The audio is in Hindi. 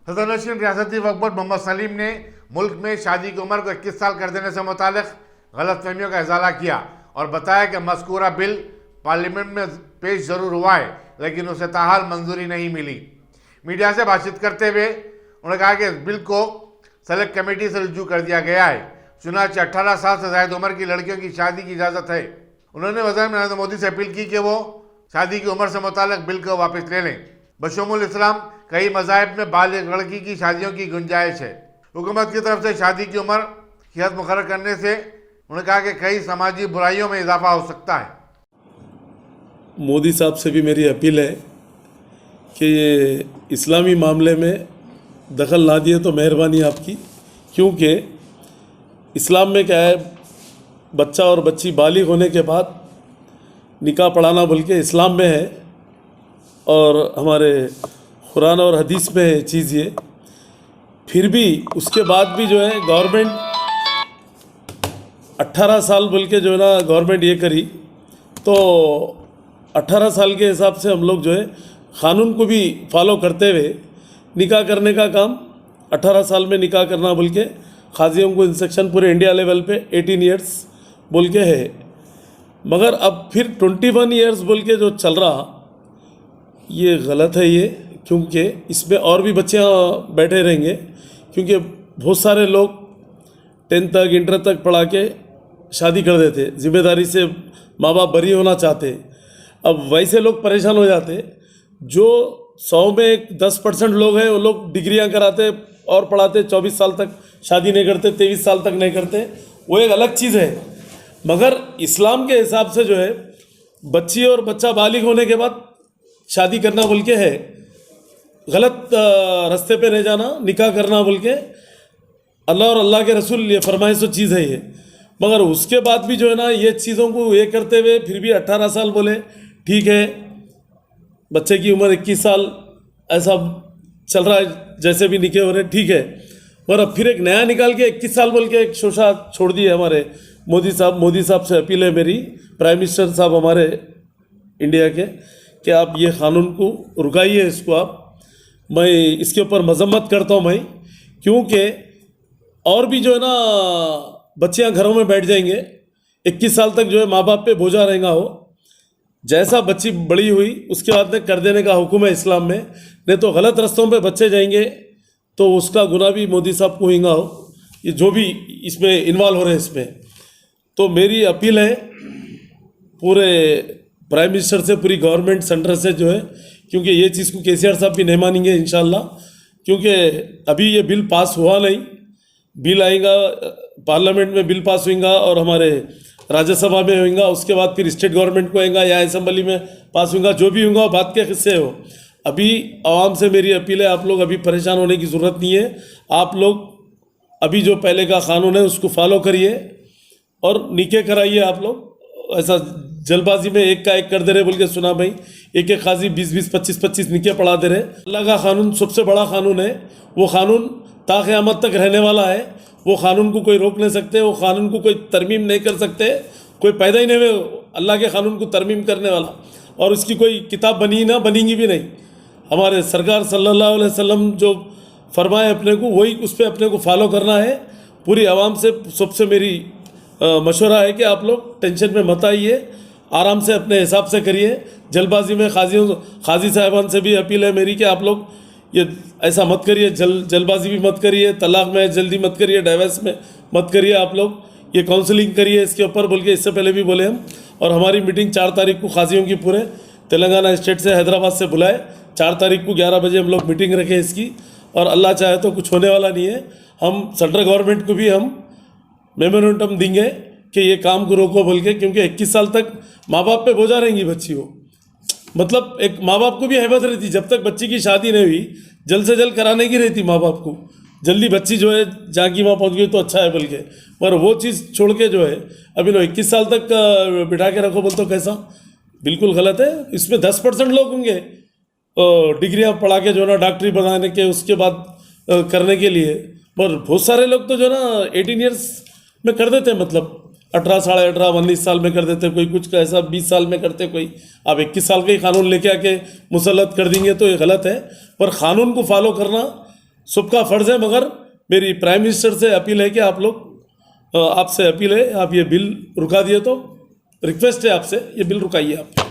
सदरनशीन रियासती वक्फ बोर्ड मोहम्मद सलीम ने मुल्क में शादी की उम्र को 21 साल कर देने से मुतालिक गलतफहमियों का इजाला किया और बताया कि मज़कूरा बिल पार्लियामेंट में पेश ज़रूर हुआ है, लेकिन उसे ताहाल मंजूरी नहीं मिली। मीडिया से बातचीत करते हुए उन्होंने कहा कि इस बिल को सेलेक्ट कमेटी से रुजू कर दिया गया है, चुनांचे 18 साल से ज़ायद उम्र की लड़कियों की शादी की इजाज़त है। उन्होंने वज़ीर नरेंद्र मोदी से अपील की कि वो शादी की उम्र से मुतालिक बिल को वापस ले लें। बशमूल इस्लाम कई मज़ाहिब में बालिग लड़की की शादियों की गुंजाइश है। हुकूमत की तरफ से शादी की उम्र की हद मुकर्रर करने से उन्होंने कहा कि कई समाजी बुराइयों में इजाफा हो सकता है। मोदी साहब से भी मेरी अपील है कि ये इस्लामी मामले में दखल ना दिए तो मेहरबानी आपकी, क्योंकि इस्लाम में क्या है, बच्चा और बच्ची बालिग होने के बाद निकाह पढ़ाना बल्कि इस्लाम में है और हमारे कुरान और हदीस में है चीज़ ये। फिर भी उसके बाद भी जो है गवर्नमेंट 18 साल बोल के जो है ना गवर्नमेंट ये करी, तो 18 साल के हिसाब से हम लोग जो है क़ानून को भी फॉलो करते हुए निकाह करने का काम 18 साल में निकाह करना बोल के काजियों को इंस्ट्रक्शन पूरे इंडिया लेवल पे 18 इयर्स बोल के है। मगर अब फिर 21 इयर्स बोल के जो चल रहा ये गलत है ये, क्योंकि इसमें और भी बच्चे बैठे रहेंगे, क्योंकि बहुत सारे लोग 10 तक इंटर तक पढ़ा के शादी कर देते, जिम्मेदारी से माँ बाप बरी होना चाहते। अब वैसे लोग परेशान हो जाते, जो 100 में 10% लोग हैं वो लोग डिग्रियां कराते और पढ़ाते, 24 साल तक शादी नहीं करते, 23 साल तक नहीं करते, वो एक अलग चीज़ है। मगर इस्लाम के हिसाब से जो है बच्ची और बच्चा बालिग होने के बाद शादी करना बोल के है, गलत रास्ते पे नहीं जाना, निकाह करना बोल के अल्लाह और अल्लाह के रसूल ये फरमाइश तो चीज़ है ये। मगर उसके बाद भी जो है ना ये चीज़ों को ये करते हुए फिर भी 18 साल बोले, ठीक है, बच्चे की उम्र 21 साल ऐसा चल रहा है, जैसे भी निके हो रहे ठीक है। और अब फिर एक नया निकाल के 21 साल बोल के एक शोशा छोड़ दिए हमारे मोदी साहब से अपील है मेरी, प्राइम मिनिस्टर साहब हमारे इंडिया के, कि आप ये क़ानून को रुकाइए, इसको आप, मैं इसके ऊपर मजम्मत करता हूँ मैं, क्योंकि और भी जो है ना बच्चियाँ घरों में बैठ जाएंगे, 21 साल तक जो है माँ बाप पे बोझा रहेगा हो। जैसा बच्ची बड़ी हुई उसके बाद में कर देने का हुक्म है इस्लाम में, नहीं तो गलत रास्तों पे बच्चे जाएंगे तो उसका गुनाह भी मोदी साहब को होगा हो, ये जो भी इसमें इन्वॉल्व हो रहे हैं इसमें। तो मेरी अपील है पूरे प्राइम मिनिस्टर से, पूरी गवर्नमेंट सेंटर से जो है, क्योंकि ये चीज़ को केसीआर साहब भी नहीं मानेंगे इंशाल्लाह, क्योंकि अभी ये बिल पास हुआ नहीं, बिल आएगा पार्लियामेंट में, बिल पास होगा और हमारे राज्यसभा में होगा, उसके बाद फिर स्टेट गवर्नमेंट को आएगा या असेंबली में पास होगा, जो भी होगा बात के किस्से हो। अभी आवाम से मेरी अपील है, आप लोग अभी परेशान होने की ज़रूरत नहीं है, आप लोग अभी जो पहले का क़ानून है उसको फॉलो करिए और निकाह कराइए। आप लोग ऐसा जल्दबाजी में एक का एक कर दे रहे बोल के सुना भाई, एक एक काजी 20-20, 25-25 निकाह पढ़ा दे रहे। अल्लाह का क़ानून सबसे बड़ा क़ानून है, वो क़ानून ता क़यामत तक रहने वाला है, वो क़ानून को कोई रोक नहीं सकते, वो क़ानून को कोई तरमीम नहीं कर सकते, कोई पैदा ही नहीं हुए अल्लाह के क़ानून को तरमीम करने वाला, और उसकी कोई किताब बनी ना बनेगी भी नहीं। हमारे सरकार सल्लल्लाहु अलैहि वसल्लम जो फरमाए अपने को, वही उस पर अपने को फॉलो करना है। पूरी आवाम से सबसे मेरी मशवरा है कि आप लोग टेंशन में मत आइए, आराम से अपने हिसाब से करिए। जल्दबाजी में काजी साहिबान से भी अपील है मेरी कि आप लोग ये ऐसा मत करिए, जल्दबाजी भी मत करिए, तलाक में जल्दी मत करिए, डाइवर्स में मत करिए, आप लोग ये काउंसलिंग करिए इसके ऊपर बोल के इससे पहले भी बोले हम। और हमारी मीटिंग 4 तारीख को काजियों की पूरे तेलंगाना स्टेट से, हैदराबाद से बुलाए, 4 तारीख को 11 बजे हम लोग मीटिंग रखें इसकी, और अल्लाह चाहे तो कुछ होने वाला नहीं है। हम सेंट्रल गवर्नमेंट को भी हम मेमोरेंडम देंगे कि ये काम को रोको बोल के, क्योंकि 21 साल तक माँ बाप पे बोझा रहेंगी बच्ची हो। मतलब एक माँ बाप को भी हैबत रहती, जब तक बच्ची की शादी नहीं हुई जल्द से जल्द कराने की रहती माँ बाप को, जल्दी बच्ची जो है जहाँ की वहाँ पहुँच गई तो अच्छा है बोल के। पर वो चीज़ छोड़ के जो है अभी लो 21 साल तक बिठा के रखो बोल तो कैसा, बिल्कुल गलत है। इसमें 10% लोग होंगे डिग्रियाँ पढ़ा के जो है ना डॉक्टरी बनाने के उसके बाद करने के लिए, पर बहुत सारे लोग तो जो ना 18 ईयर्स में कर देते हैं, मतलब 18, 18.5, 19 साल में कर देते, कोई कुछ का ऐसा 20 साल में करते कोई। आप 21 साल का ही कानून लेके आके मुसल्लत कर देंगे तो ये गलत है। पर क़ानून को फॉलो करना सबका फ़र्ज़ है, मगर मेरी प्राइम मिनिस्टर से अपील है कि आप लोग, आपसे अपील है, आप ये बिल रुका दिए तो रिक्वेस्ट है आपसे, ये बिल रुकाइए आप।